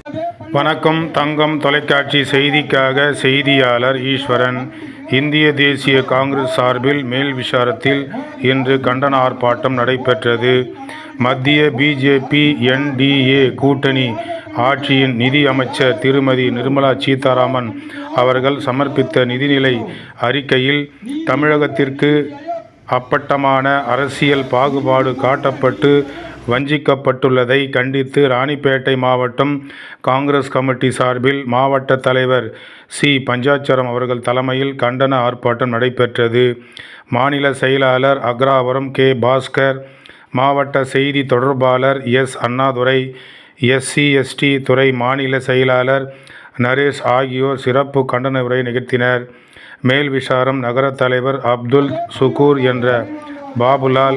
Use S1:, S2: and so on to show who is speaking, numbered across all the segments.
S1: வணக்கம். தங்கம் தொலைக்காட்சி செய்திக்காக செய்தியாளர் ஈஸ்வரன். இந்திய தேசிய காங்கிரஸ் சார்பில் மேல் விசாரத்தில் இன்று கண்டன ஆர்ப்பாட்டம் நடைபெற்றது. மத்திய பிஜேபி NDA கூட்டணி ஆட்சியின் நிதி அமைச்சர் திருமதி நிர்மலா சீதாராமன் அவர்கள் சமர்ப்பித்த நிதிநிலை அறிக்கையில் தமிழகத்திற்கு அப்பட்டமான அரசியல் பாகுபாடு காட்டப்பட்டு வஞ்சிக்கப்பட்டுள்ளதை கண்டித்து ராணிப்பேட்டை மாவட்டம் காங்கிரஸ் கமிட்டி சார்பில் மாவட்ட தலைவர் சி. பஞ்சாட்சரம் அவர்கள் தலைமையில் கண்டன ஆர்ப்பாட்டம் நடைபெற்றது. மாநில செயலாளர் அக்ராவரம் கே. பாஸ்கர், மாவட்ட செய்தி தொடர்பாளர் எஸ். அண்ணாதுரை, SC/ST துறை மாநில செயலாளர் நரேஷ் ஆகியோர் சிறப்பு கண்டன உரை நிகழ்த்தினர். மேல் விசாரம் நகர தலைவர் அப்துல் சுக்கூர் என்ற பாபுலால்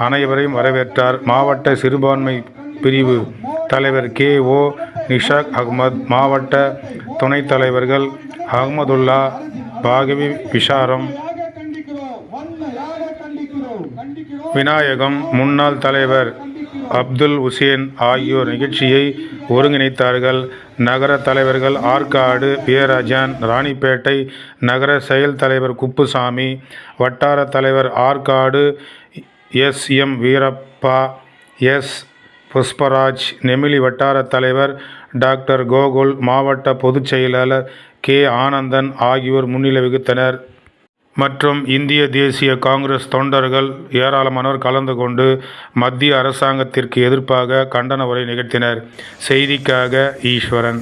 S1: அனைவரையும் வரவேற்றார். மாவட்ட சிறுபான்மை பிரிவு தலைவர் KO நிஷாக் அகமது, மாவட்ட துணைத் தலைவர்கள் அகமதுல்லா, பாகவி விஷாரம், விநாயகம், முன்னாள் தலைவர் அப்துல் உசேன் ஆகியோர் நிகழ்ச்சியை ஒருங்கிணைத்தார்கள். நகர தலைவர்கள் ஆற்காடு வீரராஜன், ராணிப்பேட்டை நகர செயல் தலைவர் குப்புசாமி, வட்டார தலைவர் ஆற்காடு SM வீரப்பா, S. புஷ்பராஜ், நெமிலி வட்டார தலைவர் டாக்டர் கோகுல், மாவட்ட பொதுச் செயலாளர் K. ஆனந்தன் ஆகியோர் முன்னிலை வகித்தனர். மற்றும் இந்திய தேசிய காங்கிரஸ் தொண்டர்கள் ஏராளமானோர் கலந்து கொண்டு மத்திய அரசாங்கத்திற்கு எதிர்ப்பாக கண்டன உரை நிகழ்த்தினர். செய்திக்காக ஈஸ்வரன்.